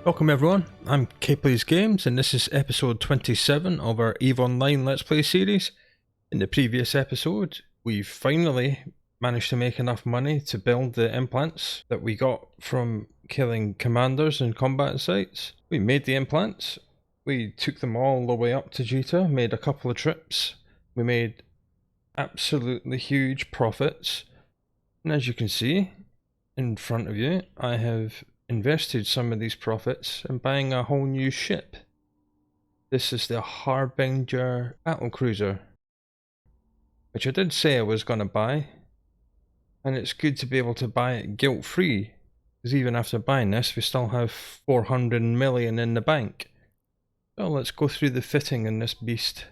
Welcome everyone, I'm K-Plays Games and this is episode 27 of our EVE Online Let's Play series. In the previous episode, we've finally managed to make enough money to build the implants that we got from killing commanders and combat sites. We made the implants, we took them all the way up to Jita, made a couple of trips, we made absolutely huge profits, and as you can see in front of you, I have invested some of these profits in buying a whole new ship. This is the Harbinger Battlecruiser, which I did say I was going to buy, and it's good to be able to buy it guilt-free, because even after buying this we still have 400 million in the bank. So let's go through the fitting in this beast.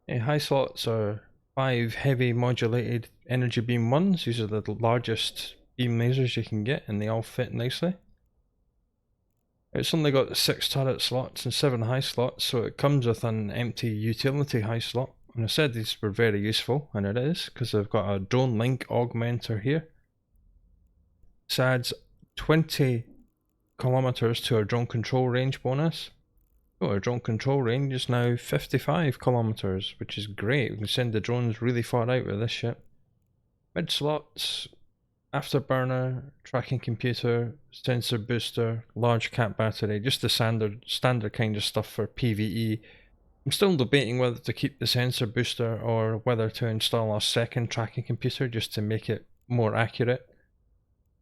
High slots are 5 heavy modulated energy beam ones. These are the largest beam lasers you can get and they all fit nicely. It's only got 6 turret slots and 7 high slots, so it comes with an empty utility high slot. And I said these were very useful, and it is, because I've got a drone link augmenter here. This adds 20 kilometers to our drone control range bonus. Oh, our drone control range is now 55 kilometers, which is great. We can send the drones really far out with this ship. Mid slots, afterburner, tracking computer, sensor booster, large cap battery, just the standard kind of stuff for PvE. I'm still debating whether to keep the sensor booster or whether to install a second tracking computer just to make it more accurate.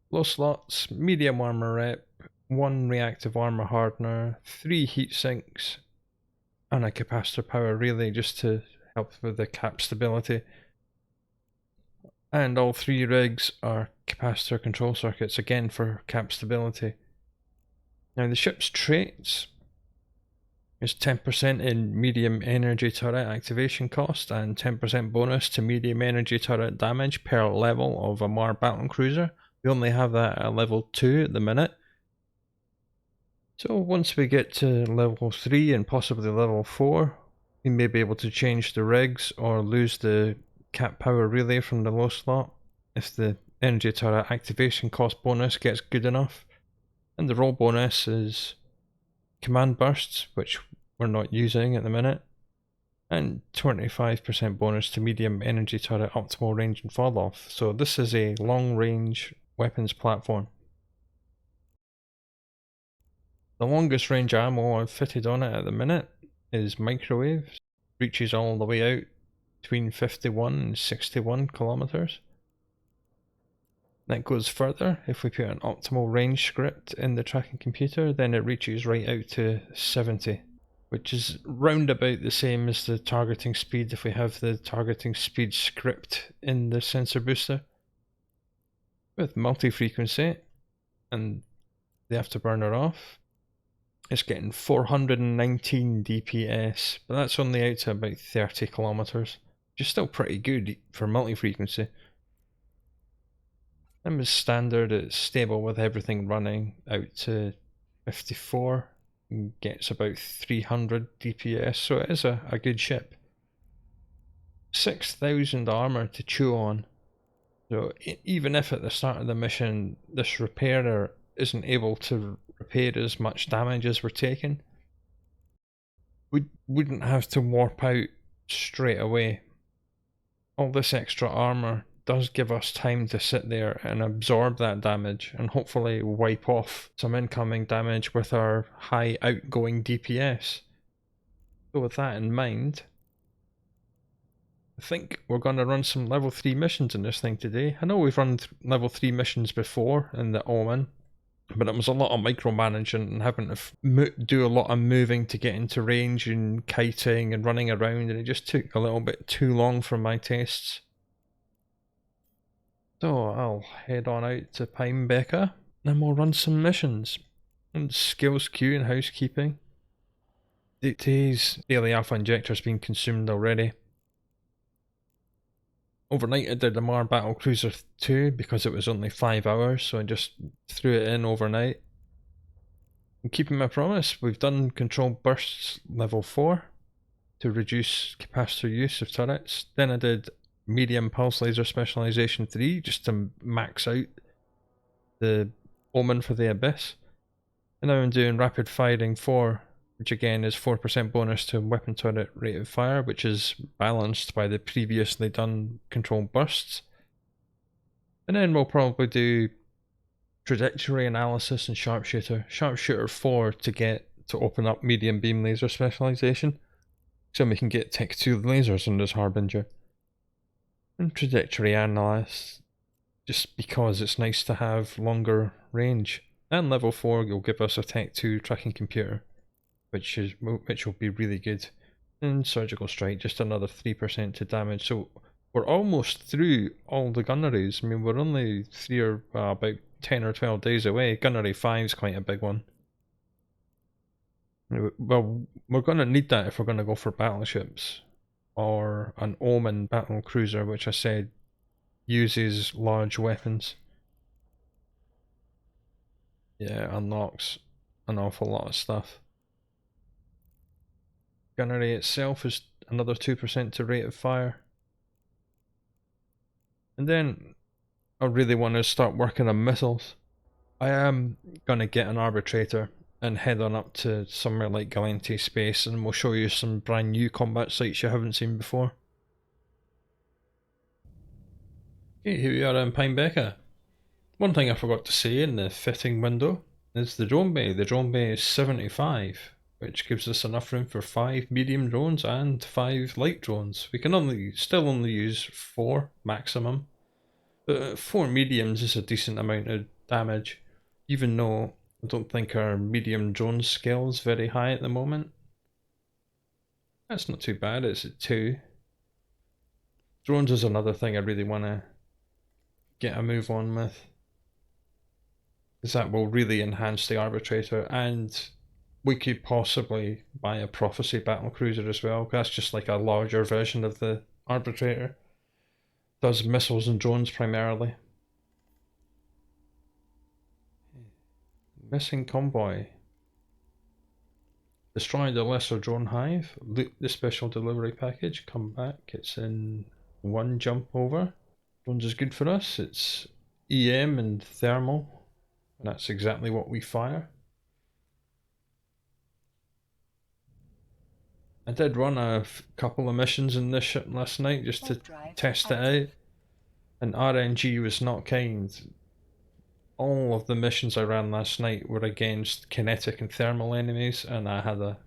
Low slots, medium armor rep, 1 reactive armor hardener, 3 heat sinks, and a capacitor power relay just to help with the cap stability. And all 3 rigs are capacitor control circuits, again for cap stability. Now the ship's traits is 10% in medium energy turret activation cost and 10% bonus to medium energy turret damage per level of a MAR Battlecruiser. We only have that at level 2 at the minute. So once we get to level 3 and possibly level 4, we may be able to change the rigs or lose the cap power relay from the low slot if the energy turret activation cost bonus gets good enough. And the roll bonus is command bursts, which we're not using at the minute, and 25% bonus to medium energy turret optimal range and fall off. So this is a long range weapons platform. The longest range ammo I've fitted on it at the minute is microwave. Reaches all the way out between 51 and 61 kilometers. That goes further. If we put an optimal range script in the tracking computer, then it reaches right out to 70, which is round about the same as the targeting speed if we have the targeting speed script in the sensor booster. With multi-frequency and the afterburner off, it's getting 419 DPS, but that's only out to about 30 kilometers, which is still pretty good for multi-frequency. And as standard, it's stable with everything running out to 54, and gets about 300 DPS, so it is a good ship. 6,000 armor to chew on, so even if at the start of the mission this repairer isn't able to repair as much damage as we're taking, we wouldn't have to warp out straight away. All this extra armor does give us time to sit there and absorb that damage and hopefully wipe off some incoming damage with our high outgoing DPS. So with that in mind, I think we're going to run some level 3 missions in this thing today. I know we've run level 3 missions before in the Omen, but it was a lot of micromanaging and having to do a lot of moving to get into range and kiting and running around, and it just took a little bit too long for my tastes. So I'll head on out to Pinebecca and we'll run some missions. And skills queue and housekeeping. Today's daily alpha injector's been consumed already. Overnight I did the MAR Battlecruiser 2 because it was only 5 hours, so I just threw it in overnight. I'm keeping my promise, we've done control bursts level 4 to reduce capacitor use of turrets. Then I did medium pulse laser specialization 3 just to max out the Omen for the Abyss. And now I'm doing Rapid Firing 4, which again is 4% bonus to weapon turret rate of fire, which is balanced by the previously done controlled bursts. And then we'll probably do Trajectory Analysis and Sharpshooter. Sharpshooter 4 to open up medium beam laser specialization, so we can get Tech 2 lasers in this Harbinger. And Trajectory Analysis, just because it's nice to have longer range. And level 4 will give us a Tech 2 tracking computer, which will be really good. And Surgical Strike, just another 3% to damage. So we're almost through all the gunneries. I mean, we're only about 10 or 12 days away. Gunnery 5 is quite a big one. Well, we're going to need that if we're going to go for battleships. Or an Omen Battlecruiser, which I said uses large weapons. Yeah, unlocks an awful lot of stuff. Gunnery itself is another 2% to rate of fire. And then I really want to start working on missiles. I am going to get an arbitrator and head on up to somewhere like Galente Space, and we'll show you some brand new combat sites you haven't seen before. Okay, here we are in Pinebecker. One thing I forgot to say in the fitting window is the drone bay. The drone bay is 75, which gives us enough room for 5 medium drones and 5 light drones. We can still only use 4 maximum, but 4 mediums is a decent amount of damage, even though I don't think our medium drone skill is very high at the moment. That's not too bad, it's at 2. Drones is another thing I really want to get a move on with, because that will really enhance the arbitrator, and we could possibly buy a Prophecy Battlecruiser as well. That's just like a larger version of the arbitrator. Does missiles and drones primarily. Missing Convoy. Destroy the lesser drone hive. Loot the special delivery package. Come back. It's in 1 jump over. Drones is good for us. It's EM and thermal. And that's exactly what we fire. I did run a couple of missions in this ship last night just to test it out, and RNG was not kind. All of the missions I ran last night were against kinetic and thermal enemies, and I had a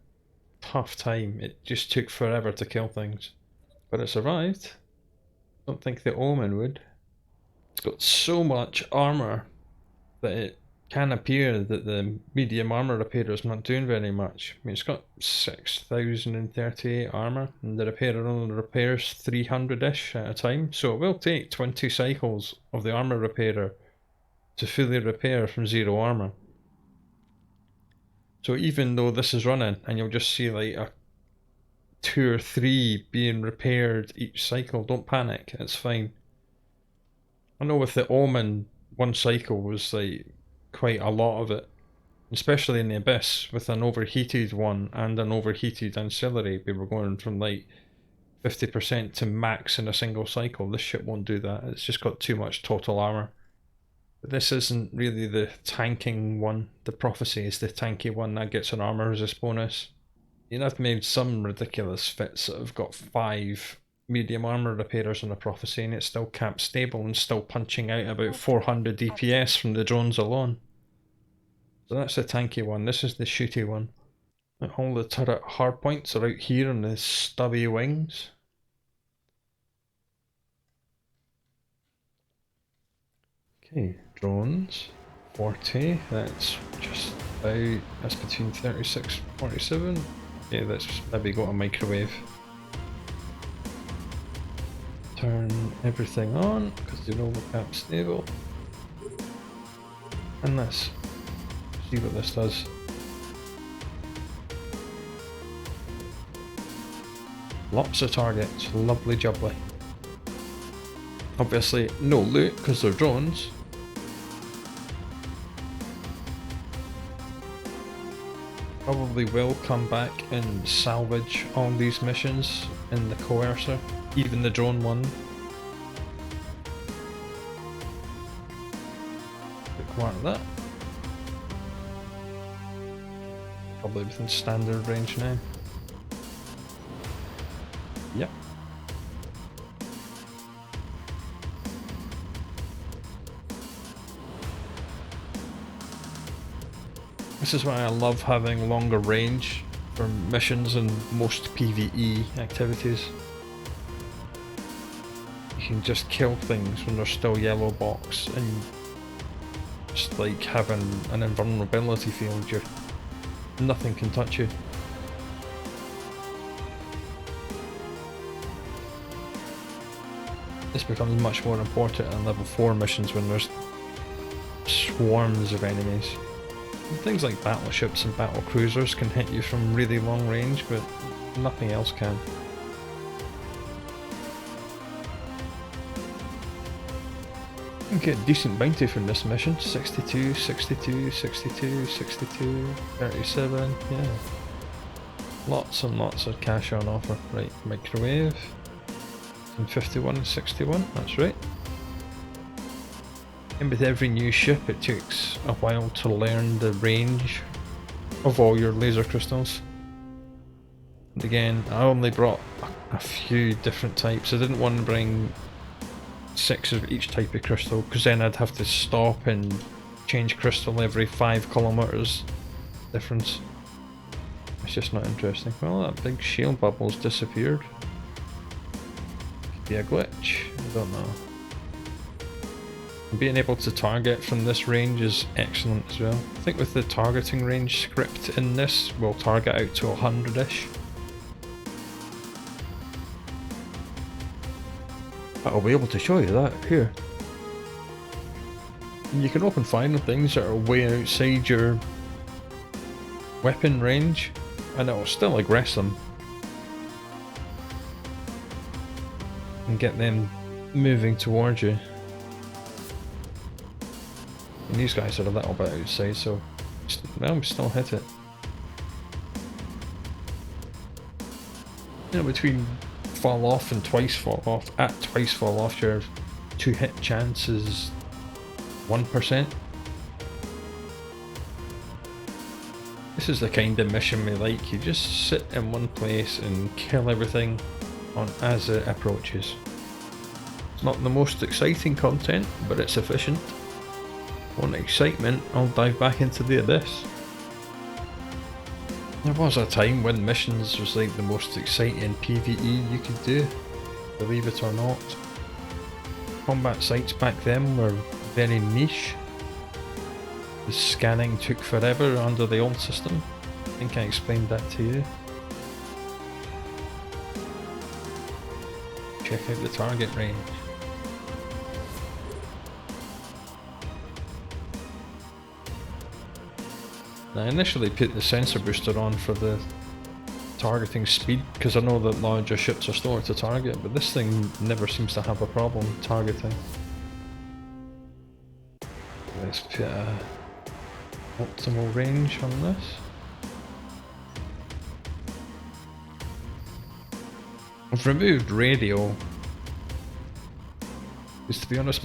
tough time. It just took forever to kill things. But it survived. Don't think the Omen would. It's got so much armour that it can appear that the medium armour repairer is not doing very much. I mean, it's got 6,038 armour, and the repairer only repairs 300-ish at a time, so it will take 20 cycles of the armour repairer to fully repair from 0 armour. So even though this is running, and you'll just see like a 2 or 3 being repaired each cycle, don't panic, it's fine. I know with the Omen, 1 cycle was like quite a lot of it, especially in the Abyss with an overheated one and an overheated ancillary. We were going from like 50% to max in a single cycle. This ship won't do that, it's just got too much total armour. But this isn't really the tanking one. The Prophecy is the tanky one that gets an armour resist bonus. You know, I've made some ridiculous fits that have got 5 medium armour repairers on the Prophecy, and it's still cap stable and still punching out about 400 DPS from the drones alone. So that's the tanky one. This is the shooty one. All the turret hardpoints are out here on the stubby wings. Okay, drones 40. That's just about, that's between 36 and 47. Okay, let's maybe go to microwave. Turn everything on because they're all cap stable, and let's see what this does. Lots of targets, lovely jubbly. Obviously no loot because they're drones. Probably will come back and salvage all these missions in the Coercer, even the drone one. Require that. Probably within standard range now. Yep. This is why I love having longer range for missions and most PvE activities. You can just kill things when they're still yellow box, and just like having an invulnerability field, nothing can touch you. This becomes much more important in level 4 missions when there's swarms of enemies. Things like battleships and battlecruisers can hit you from really long range, but nothing else can. You can get decent bounty from this mission. 62, 62, 62, 62, 37, yeah. Lots and lots of cash on offer. Right, microwave. And 51 and 61, that's right. And with every new ship it takes a while to learn the range of all your laser crystals. And again, I only brought a few different types. I didn't want to bring 6 of each type of crystal, because then I'd have to stop and change crystal every 5 kilometers difference. It's just not interesting. Well, that big shield bubble's disappeared. Could be a glitch, I don't know. Being able to target from this range is excellent as well. I think with the targeting range script in this, we'll target out to 100-ish. I'll be able to show you that here. And you can open final things that are way outside your weapon range, and it will still aggress them and get them moving towards you. And these guys are a little bit outside, so well, we still hit it. You know, between fall off and twice fall off, at twice fall off, your 2-hit chance is 1%. This is the kind of mission we like. You just sit in one place and kill everything as it approaches. It's not the most exciting content, but it's efficient. Want excitement, I'll dive back into the Abyss. There was a time when missions was like the most exciting PvE you could do, believe it or not. Combat sites back then were very niche. The scanning took forever under the old system. I think I explained that to you. Check out the target range. I initially put the sensor booster on for the targeting speed, because I know that larger ships are slower to target, but this thing never seems to have a problem targeting. Let's put a optimal range on this. I've removed radio, because to be honest,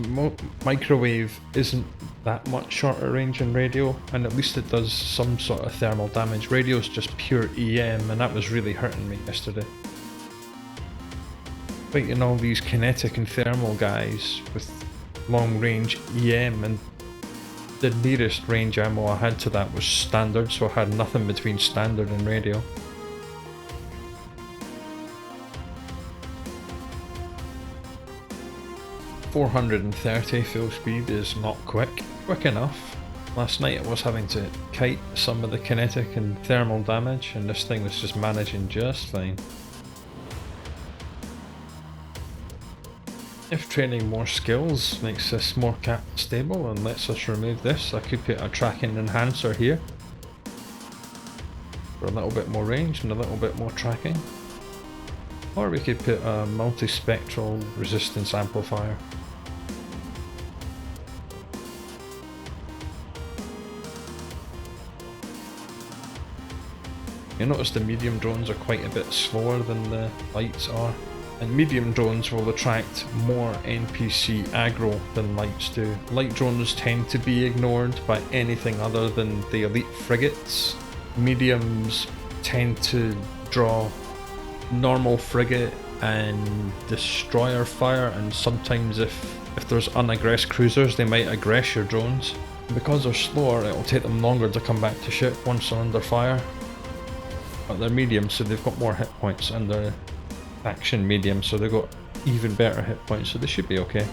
microwave isn't that much shorter range than radio, and at least it does some sort of thermal damage. Radio is just pure EM, and that was really hurting me yesterday. Fighting all these kinetic and thermal guys with long range EM, and the nearest range ammo I had to that was standard, so I had nothing between standard and radio. .430 full speed is not quick enough. Last night I was having to kite some of the kinetic and thermal damage, and this thing was just managing just fine. If training more skills makes this more cap stable and lets us remove this, I could put a tracking enhancer here for a little bit more range and a little bit more tracking. Or we could put a multispectral resistance amplifier. You notice the medium drones are quite a bit slower than the lights are, and medium drones will attract more NPC aggro than lights do. Light drones tend to be ignored by anything other than the elite frigates, mediums tend to draw normal frigate and destroyer fire, and sometimes if there's unaggressed cruisers they might aggress your drones. Because they're slower, it'll take them longer to come back to ship once they're under fire. But they're medium, so they've got more hit points, and they're action medium, so they've got even better hit points, so they should be okay.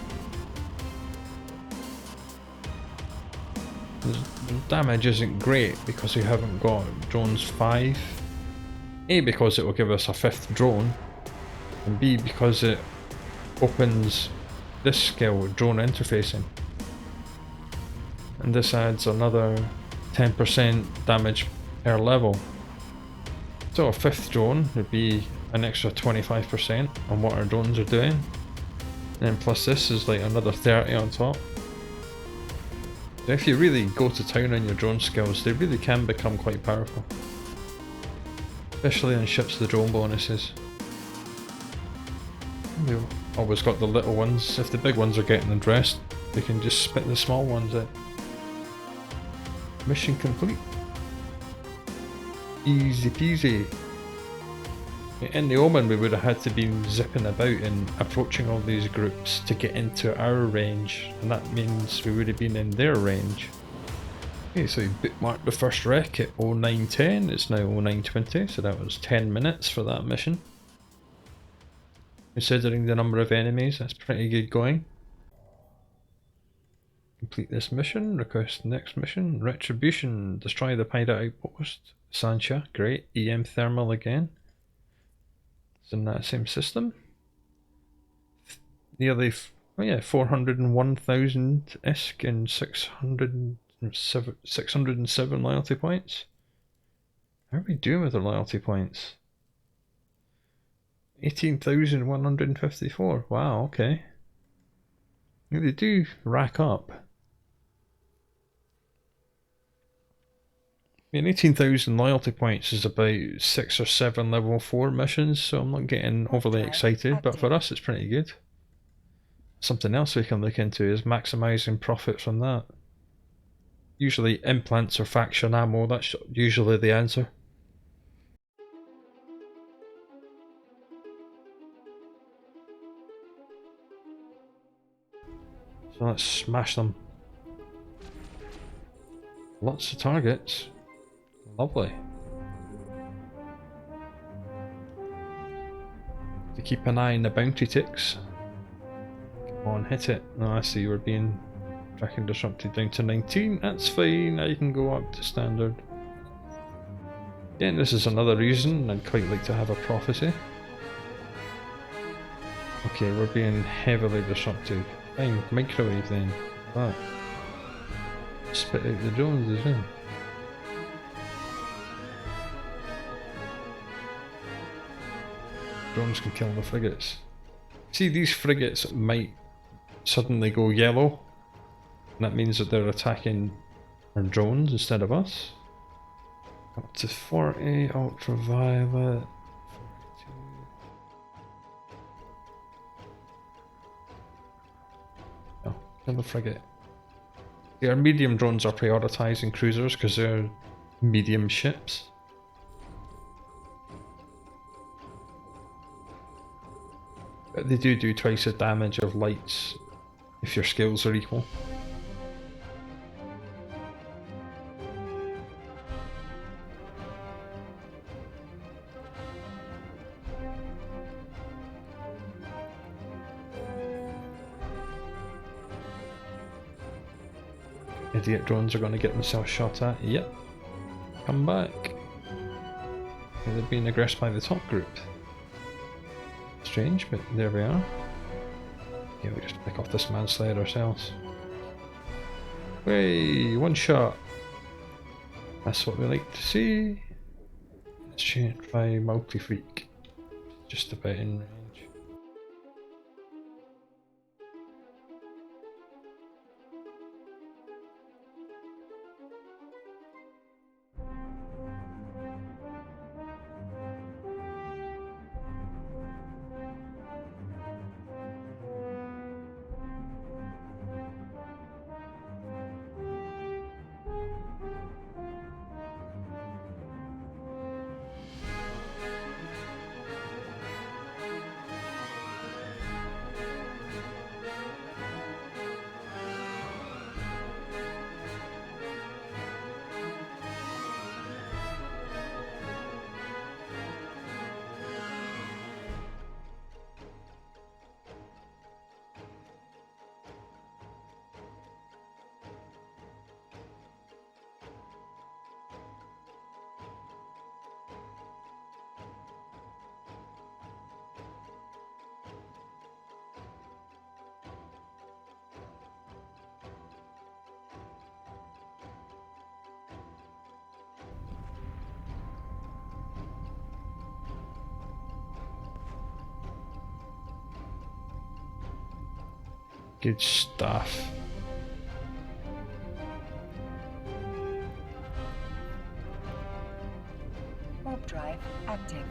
The damage isn't great because we haven't got drones 5. A, because it will give us a 5th drone, and B, because it opens this skill, drone interfacing. And this adds another 10% damage per level. So a 5th drone would be an extra 25% on what our drones are doing. And then plus this is like another 30 on top. So if you really go to town on your drone skills, they really can become quite powerful. Especially on ships with the drone bonuses. We've always got the little ones. If the big ones are getting addressed, they can just spit the small ones out. Mission complete. Easy peasy. In the Omen we would have had to be zipping about and approaching all these groups to get into our range, and that means we would have been in their range. Okay, so we bookmarked the first wreck at 0910, it's now 0920, so that was 10 minutes for that mission. Considering the number of enemies, that's pretty good going. Complete this mission, request the next mission. Retribution, destroy the pirate outpost. Sancha, great. EM thermal again. It's in that same system. Nearly, 401,000 ISK and 607 loyalty points. How are we doing with the loyalty points? 18,154. Wow, okay. They do rack up. I mean, 18,000 loyalty points is about 6 or 7 level 4 missions, so I'm not getting overly excited, but for us it's pretty good. Something else we can look into is maximising profit from that. Usually implants or faction ammo, that's usually the answer. So let's smash them. Lots of targets. Lovely. To keep an eye on the bounty ticks. Come on, hit it. No, I see we're being tracking disrupted down to 19. That's fine, now you can go up to standard. Again, this is another reason I'd quite like to have a prophecy. Okay, we're being heavily disrupted. Fine, microwave then. That. Spit out the drones as well. Drones can kill the frigates. See, these frigates might suddenly go yellow, and that means that they're attacking our drones instead of us. Up to 40, ultraviolet, 42. Oh, kill the frigate. See, our medium drones are prioritising cruisers because they're medium ships. But they do twice the damage of lights if your skills are equal. Idiot drones are going to get themselves shot at. Yep. Come back. They're being aggressed by the top group. Strange, but there we are. Yeah, we just pick off this manslayer ourselves. Way, one shot. That's what we like to see. Let's try multi-freak. Just about in range. Good stuff. Warp drive active.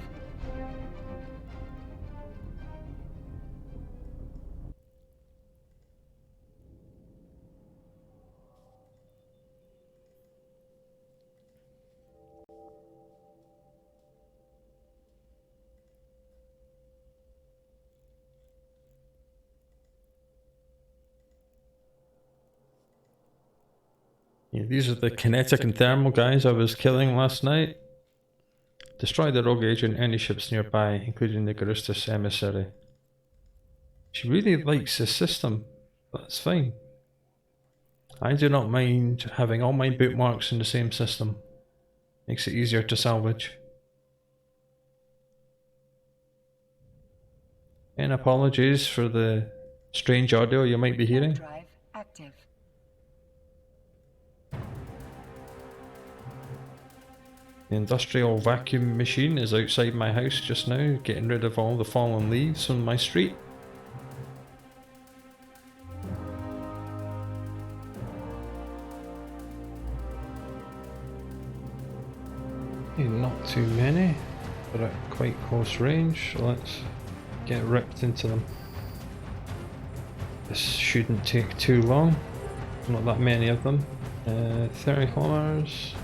Yeah, these are the kinetic and thermal guys I was killing last night. Destroy the rogue agent, any ships nearby, including the Garustus emissary. She really likes the system. That's fine. I do not mind having all my bootmarks in the same system. Makes it easier to salvage. And apologies for the strange audio you might be hearing. Drive active. The industrial vacuum machine is outside my house just now, getting rid of all the fallen leaves on my street. Not too many, but at quite close range, so let's get ripped into them. This shouldn't take too long, not that many of them. 30 kilometers,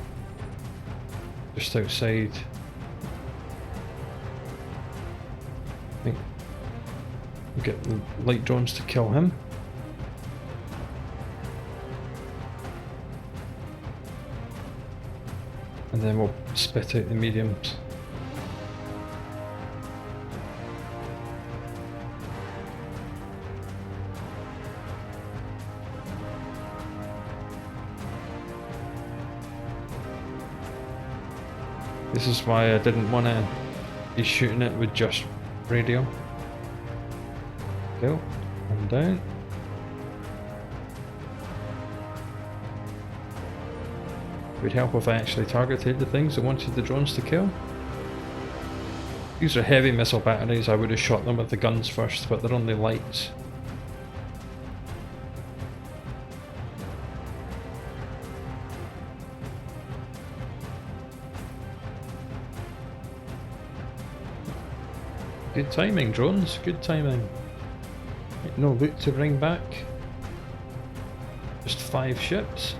just outside. I think we'll get the light drones to kill him. And then we'll spit out the mediums. This is why I didn't want to be shooting it with just radio. Go, one down. It would help if I actually targeted the things I wanted the drones to kill. These are heavy missile batteries, I would have shot them with the guns first, but they're only lights. Good timing, drones, good timing. No loot to bring back. Just 5 ships.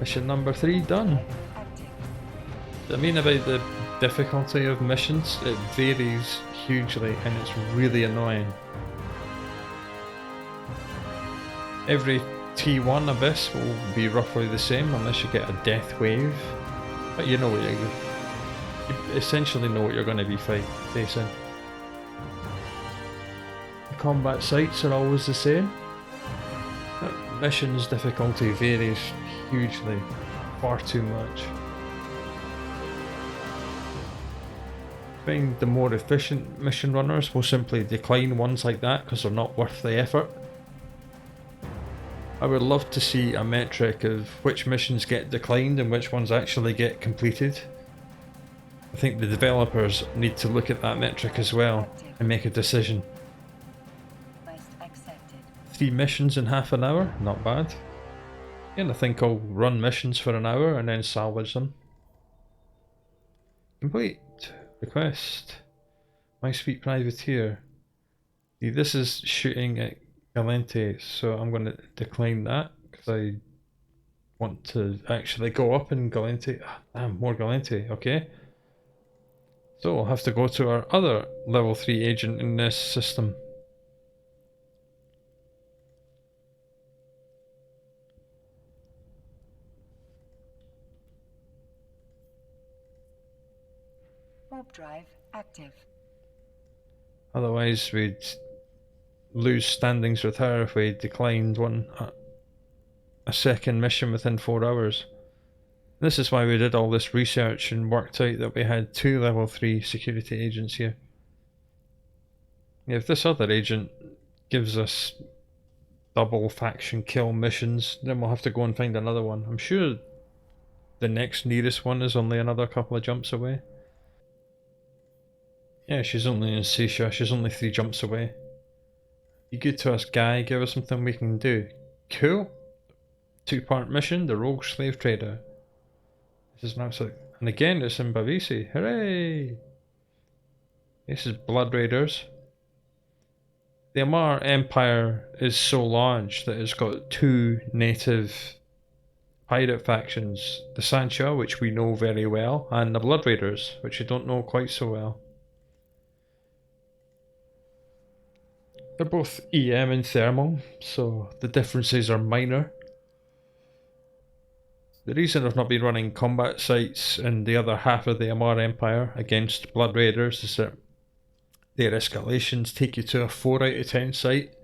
Mission number 3 done. I mean about the difficulty of missions, it varies hugely and it's really annoying. Every T1 abyss will be roughly the same unless you get a death wave, but you know what you essentially know what you're going to be facing. The combat sites are always the same. Missions difficulty varies hugely, far too much. I find the more efficient mission runners will simply decline ones like that because they're not worth the effort. I would love to see a metric of which missions get declined and which ones actually get completed. I think the developers need to look at that metric as well and make a decision. 3 missions in half an hour, not bad. And I think I'll run missions for an hour and then salvage them. Complete. Request. My sweet privateer. See, this is shooting at Galente, so I'm going to decline that because I want to actually go up in Galente. Damn, more Galente, okay. So we'll have to go to our other level 3 agent in this system. Warp drive active. Otherwise we'd lose standings with her if we declined a second mission within 4 hours. This is why we did all this research and worked out that we had 2 level 3 security agents here. If this other agent gives us double faction kill missions, then we'll have to go and find another one. I'm sure the next nearest one is only another couple of jumps away. Yeah, she's only in Seisha, she's only 3 jumps away. You good to us, guy, give us something we can do. Cool. 2-part mission, the Rogue Slave Trader. This is an absolute... And again, it's in Bavisi. Hooray! This is Blood Raiders. The Amar Empire is so large that it's got 2 native pirate factions. The Sancha, which we know very well, and the Blood Raiders, which we don't know quite so well. They're both EM and thermal, so the differences are minor. The reason I've not been running combat sites in the other half of the Amar Empire against Blood Raiders is that their escalations take you to a 4 out of 10 site.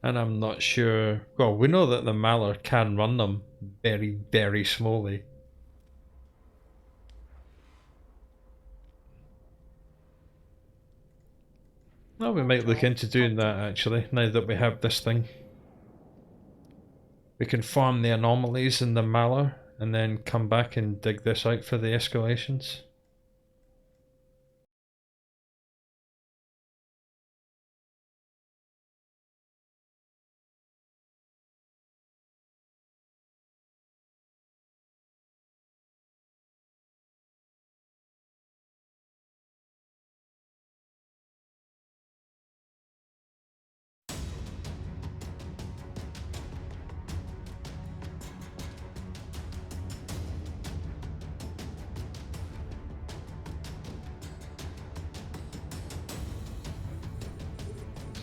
And I'm not sure... Well, we know that the Malar can run them very, very slowly. Well, we might look into doing that actually, now that we have this thing. We can farm the anomalies in the Malar and then come back and dig this out for the escalations.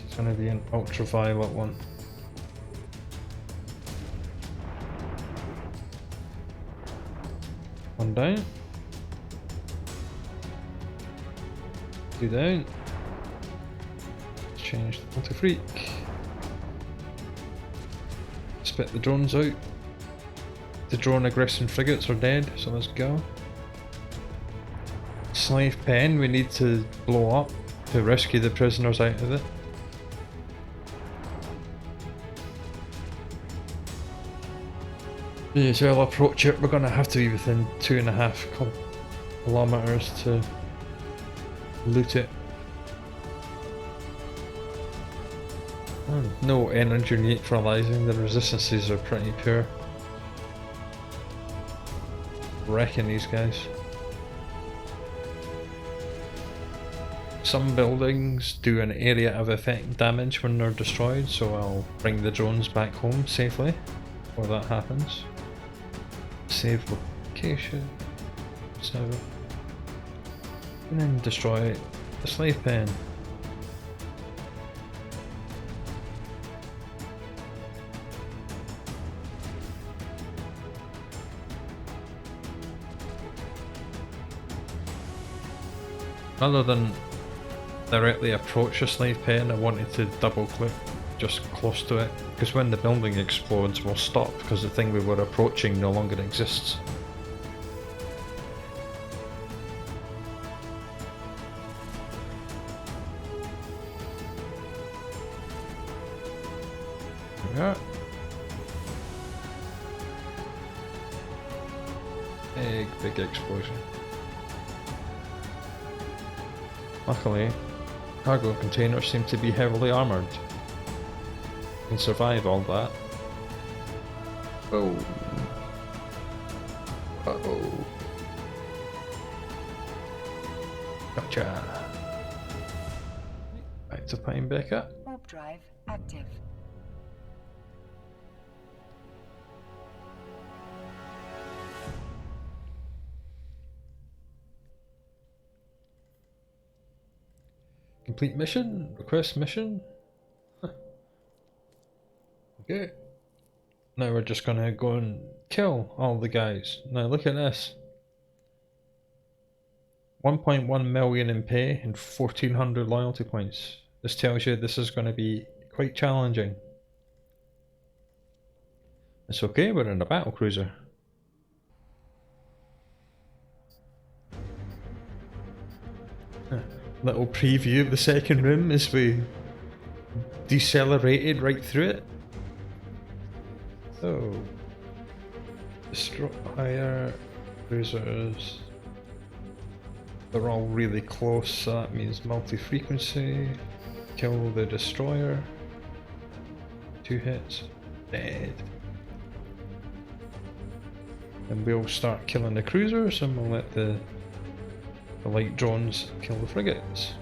It's going to be an ultraviolet one. One down. 2 down. Let's change the multi-freak. Spit the drones out. The drone aggressing frigates are dead, so let's go. Slave pen we need to blow up to rescue the prisoners out of it. Yes, I'll approach it. We're going to have to be within 2.5 kilometers to loot it. Oh, no energy neutralizing, the resistances are pretty poor. Wrecking these guys. Some buildings do an area of effect damage when they're destroyed, so I'll bring the drones back home safely before that happens. Save location. So, and then destroy the slave pen. Rather than directly approach a slave pen, I wanted to double click just close to it, because when the building explodes we'll stop because the thing we were approaching no longer exists. There we are. Big explosion. Luckily, cargo containers seem to be heavily armoured. Can survive all that. Oh. Uh-oh. Gotcha. Back to Pine Becca. Warp drive active. Complete mission? Request mission? Huh. Okay. Now we're just gonna go and kill all the guys. Now look at this. 1.1 million in pay and 1400 loyalty points. This tells you this is going to be quite challenging. It's okay, we're in a battlecruiser. Little preview of the second room as we decelerated right through it. So, destroyer, cruisers. They're all really close, so that means multi-frequency. Kill the destroyer. 2 hits. Dead. And we'll start killing the cruisers and we'll let the light drones kill the frigates.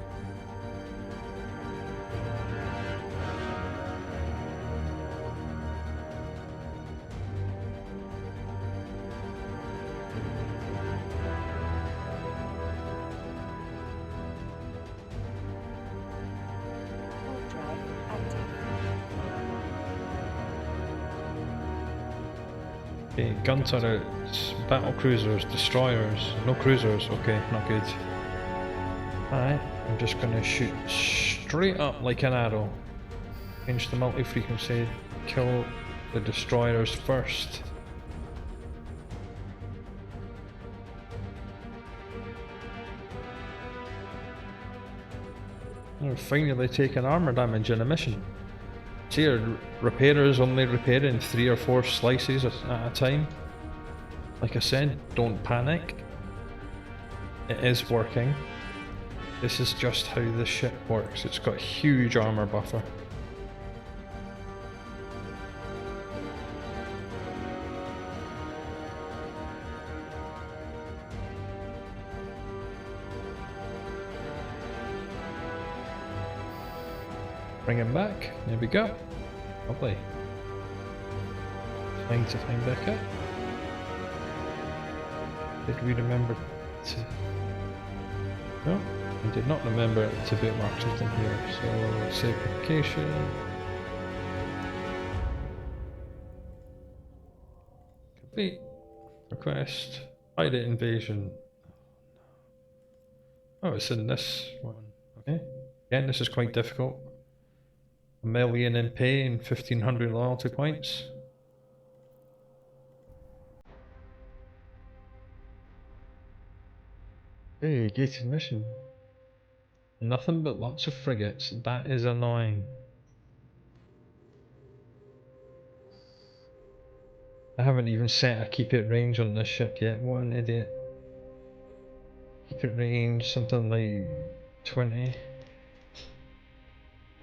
Warp drive active. Okay, gun turrets, battle cruisers, destroyers, no cruisers, okay, not good. Alright, I'm just gonna shoot straight up like an arrow. Change the multi-frequency, kill the destroyers first. They're finally taking armor damage in a mission. See, our repairers only repairing 3 or 4 slices at a time. Like I said, don't panic. It is working. This is just how the ship works. It's got a huge armor buffer. Bring him back. There we go. Lovely. Trying to find back up. Did we remember to... No, I did not remember to bookmark something here. So, save application. Complete. Request. Pirate invasion. Oh, it's in this one. Okay. Again, this is quite difficult. 1 million in pay and 1500 loyalty points. Hey, gated mission. Nothing but lots of frigates. That is annoying. I haven't even set a keep it range on this ship yet. What an idiot. Keep it range, something like 20.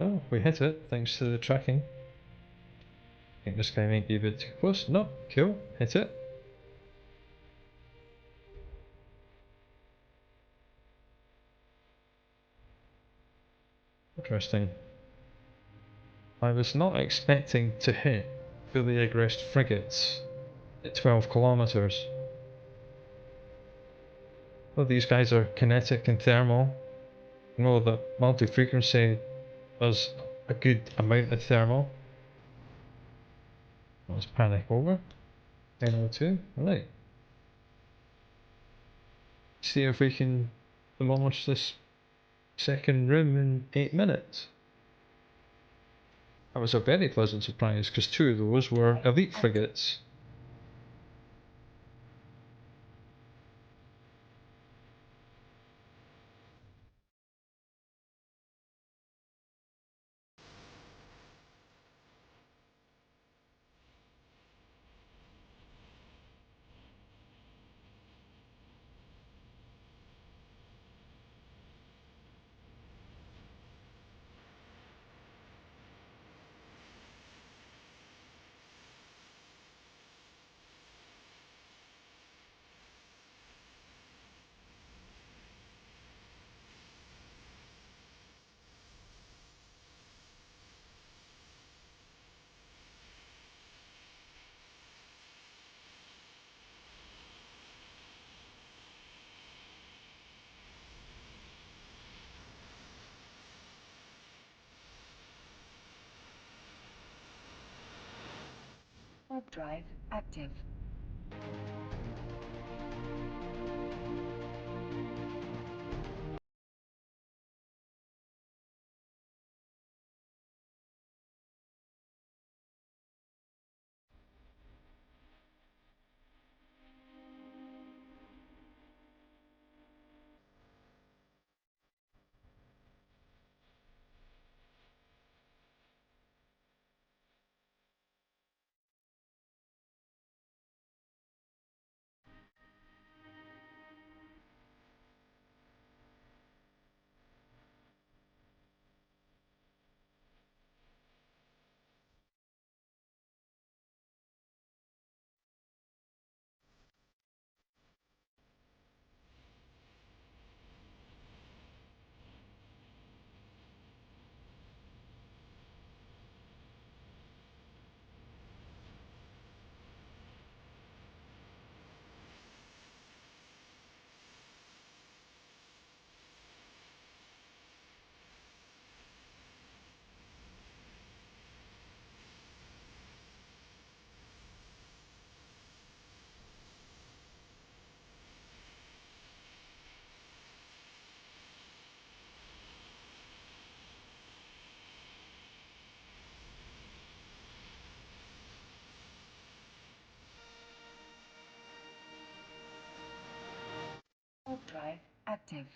Oh, we hit it thanks to the tracking. I think this guy might be a bit too close. No, cool, hit it. Interesting. I was not expecting to hit fully aggressed frigates at 12 kilometers. Well, these guys are kinetic and thermal. You know that multi-frequency does a good amount of thermal. Let's panic over. 1002, right. See if we can demolish this second room in 8 minutes. That was a very pleasant surprise because 2 of those were elite frigates. Warp drive active. active.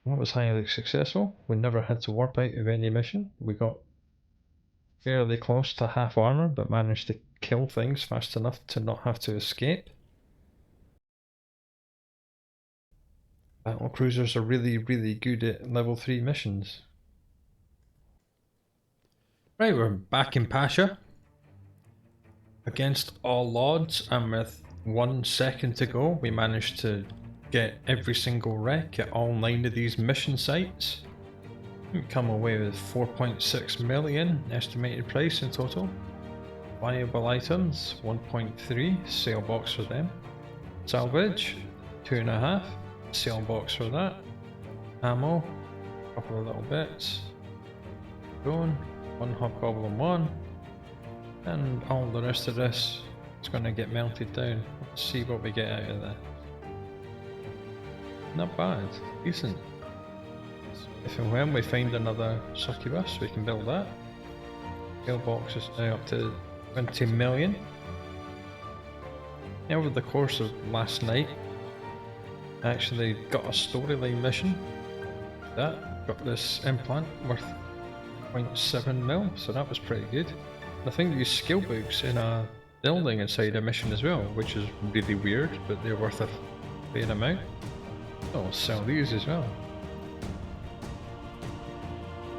That was highly successful. We never had to warp out of any mission. We got fairly close to half armor, but managed to kill things fast enough to not have to escape. Battlecruisers are really good at level 3 missions. Right, we're back in Pasha. Against all odds, and with 1 second to go, we managed to get every single wreck at all 9 of these mission sites. We come away with 4.6 million estimated price in total. Viable items, 1.3, sale box for them. Salvage, 2.5, sale box for that. Ammo, a couple of little bits. Drone, 1 hobgoblin 1. And all the rest of this is going to get melted down. Let's see what we get out of that. Not bad, decent. If and when we find another succubus, we can build that. Sale box is now up to 20 million. Over the course of last night, I actually got a storyline mission. Got this implant worth 0.7 mil, so that was pretty good. I think these skill books in a building inside a mission as well, which is really weird, but they're worth a fair amount. So I'll sell these as well.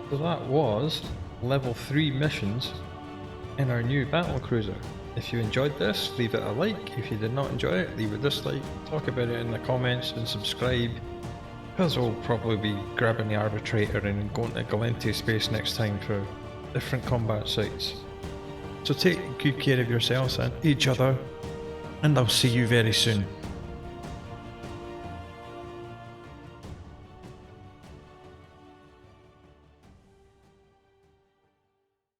So that was level 3 missions in our new Battlecruiser. If you enjoyed this, leave it a like. If you did not enjoy it, leave a dislike. Talk about it in the comments and subscribe, because we'll probably be grabbing the arbitrator and going to Galente space next time for different combat sites. So take good care of yourselves and each other, and I'll see you very soon.